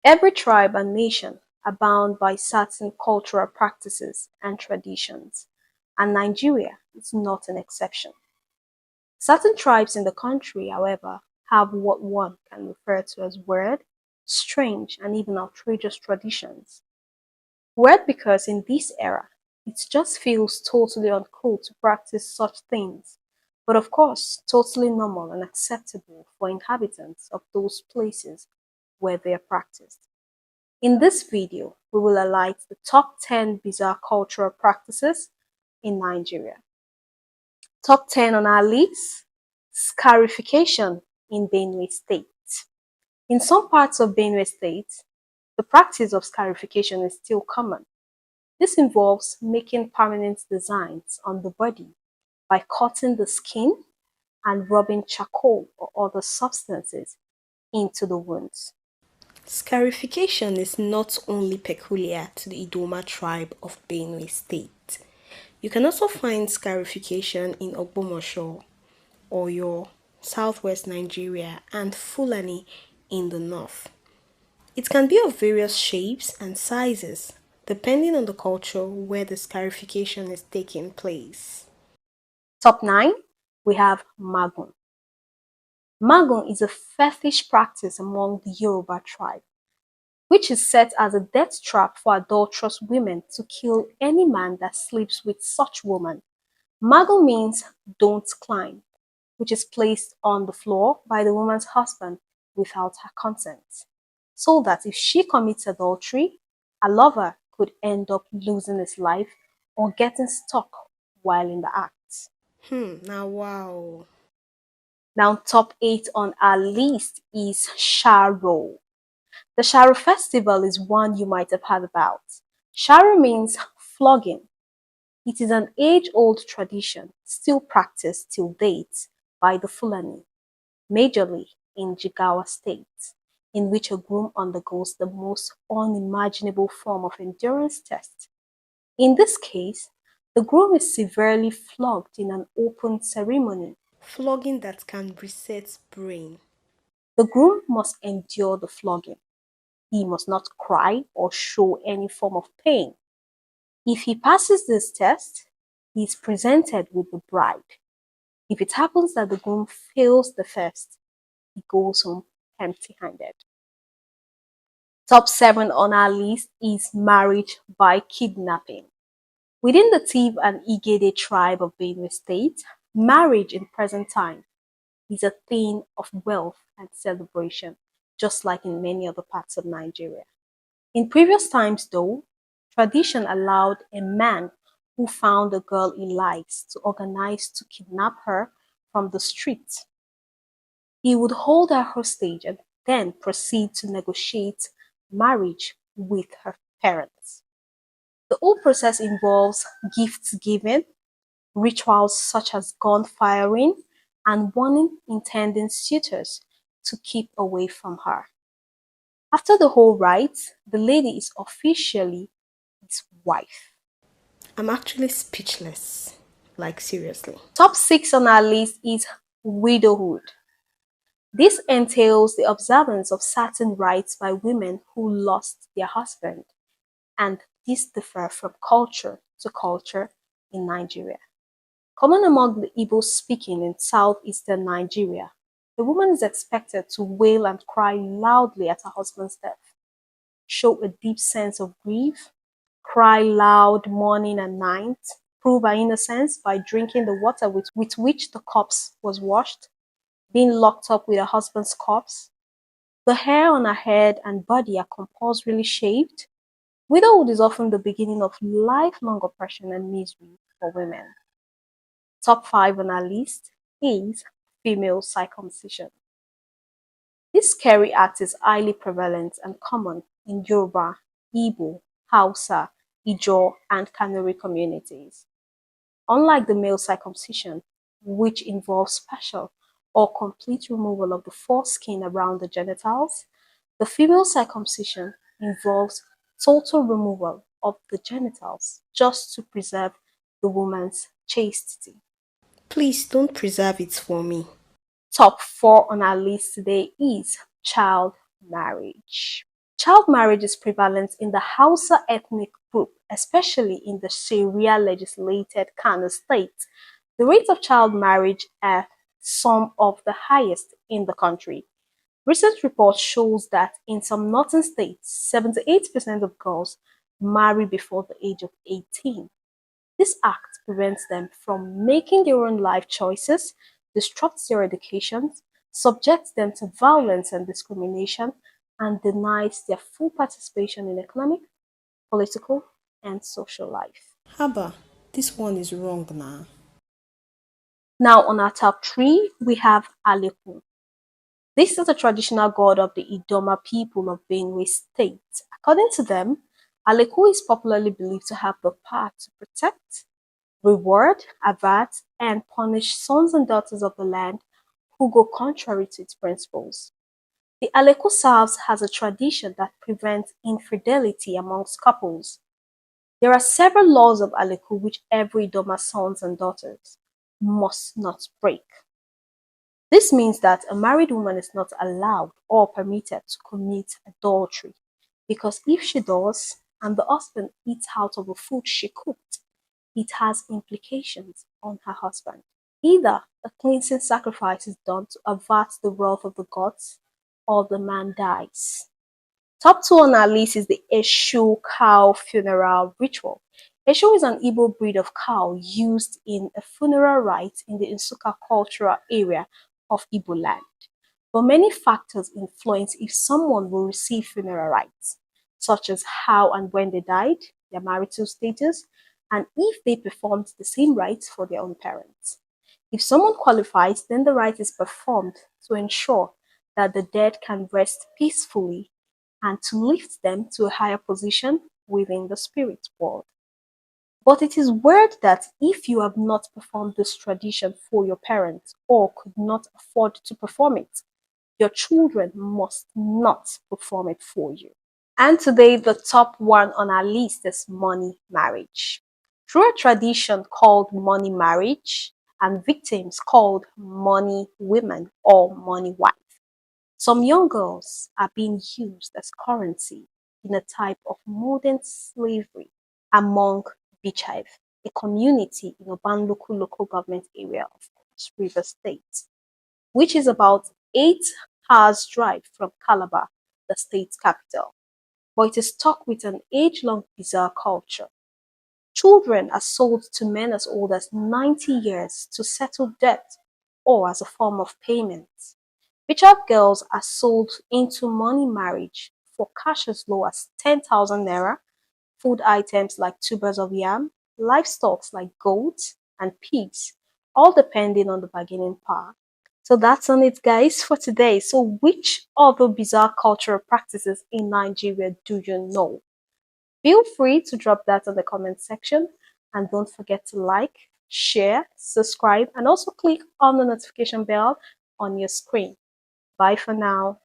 Every tribe and nation are bound by certain cultural practices and traditions, and Nigeria is not an exception. Certain tribes in the country, however, have what one can refer to as weird, strange, and even outrageous traditions. Weird because in this era, it just feels totally uncool to practice such things, but of course, totally normal and acceptable for inhabitants of those places where they are practiced. In this video, we will highlight the top 10 bizarre cultural practices in Nigeria. Top 10 on our list: Scarification in Benue State. In some parts of Benue State, the practice of scarification is still common. This involves making permanent designs on the body by cutting the skin and rubbing charcoal or other substances into the wounds. Scarification is not only peculiar to the Idoma tribe of Benue State. You can also find scarification in Ogbomosho, Oyo, southwest Nigeria, and Fulani in the north. It can be of various shapes and sizes, depending on the culture where the scarification is taking place. Top 9, we have Magun. Magun is a fetish practice among the Yoruba tribe, which is set as a death trap for adulterous women to kill any man that sleeps with such woman. Magun means don't climb, which is placed on the floor by the woman's husband without her consent, so that if she commits adultery, her lover could end up losing his life or getting stuck while in the act. Now wow. Now top 8 on our list is Sharu. The Sharu festival is one you might have heard about. Sharu means flogging. It is an age-old tradition still practiced till date by the Fulani, majorly in Jigawa State, in which a groom undergoes the most unimaginable form of endurance test. In this case, the groom is severely flogged in an open ceremony. Flogging that can reset brain. The groom must endure the flogging. He must not cry or show any form of pain. If he passes this test, he is presented with the bride. If it happens that the groom fails the first, he goes home empty-handed. Top 7 on our list is marriage by kidnapping. Within the Tiv and Igede tribe of Benue State, marriage in present time is a thing of wealth and celebration, just like in many other parts of Nigeria. In previous times, though, tradition allowed a man who found a girl he likes to organize to kidnap her from the street. He would hold her hostage and then proceed to negotiate marriage with her parents. The whole process involves gifts giving, rituals such as gun firing, and warning intending suitors to keep away from her. After the whole rite, the lady is officially his wife. I'm actually speechless. Like, seriously. Top 6 on our list is widowhood. This entails the observance of certain rites by women who lost their husband, and these differ from culture to culture in Nigeria. Common among the Igbo speaking in southeastern Nigeria, the woman is expected to wail and cry loudly at her husband's death, show a deep sense of grief, cry loud morning and night, prove her innocence by drinking the water with which the corpse was washed, being locked up with her husband's corpse. The hair on her head and body are compulsorily shaved. Widowhood is often the beginning of lifelong oppression and misery for women. Top 5 on our list is female circumcision. This scary act is highly prevalent and common in Yoruba, Igbo, Hausa, Ijaw, and Kanuri communities. Unlike the male circumcision, which involves partial or complete removal of the foreskin around the genitals, the female circumcision involves total removal of the genitals just to preserve the woman's chastity. Please don't preserve it for me. Top 4 on our list today is child marriage. Child marriage is prevalent in the Hausa ethnic group, especially in the Sharia-legislated Kano state. The rates of child marriage are some of the highest in the country. Recent reports shows that in some northern states, 78% of girls marry before the age of 18. This act prevents them from making their own life choices, disrupts their education, subjects them to violence and discrimination, and denies their full participation in economic, political, and social life. Haba, this one is wrong now. Now, on our top three, we have Alaku. This is the traditional god of the Idoma people of Benue State. According to them, Alaku is popularly believed to have the power to protect, reward, avert, and punish sons and daughters of the land who go contrary to its principles. The Aleku serves as a tradition that prevents infidelity amongst couples. There are several laws of Aleku which every Doma sons and daughters must not break. This means that a married woman is not allowed or permitted to commit adultery because if she does and the husband eats out of the food she cooked, it has implications on her husband. Either a cleansing sacrifice is done to avert the wrath of the gods, or the man dies. Top two on our list is the Isu Cow funeral ritual. Eshu is an Igbo breed of cow used in a funeral rite in the Nsukka cultural area of Igbo land. But many factors influence if someone will receive funeral rites, such as how and when they died, their marital status, and if they performed the same rites for their own parents. If someone qualifies, then the rite is performed to ensure that the dead can rest peacefully and to lift them to a higher position within the spirit world. But it is weird that if you have not performed this tradition for your parents or could not afford to perform it, your children must not perform it for you. And today, the top one on our list is money marriage. Through a tradition called money marriage and victims called money women or money wife, some young girls are being used as currency in a type of modern slavery among Bichive, a community in Obanluku local government area of Cross River State, which is about 8 hours drive from Calabar, the state's capital. But it is stuck with an age-long bizarre culture. Children are sold to men as old as 90 years to settle debt or as a form of payment. Bichap girls are sold into money marriage for cash as low as 10,000 naira, food items like tubers of yam, livestock like goats and pigs, all depending on the bargaining power. So that's on it, guys, for today. So, which other bizarre cultural practices in Nigeria do you know? Feel free to drop that in the comment section and don't forget to like, share, subscribe, and also click on the notification bell on your screen. Bye for now.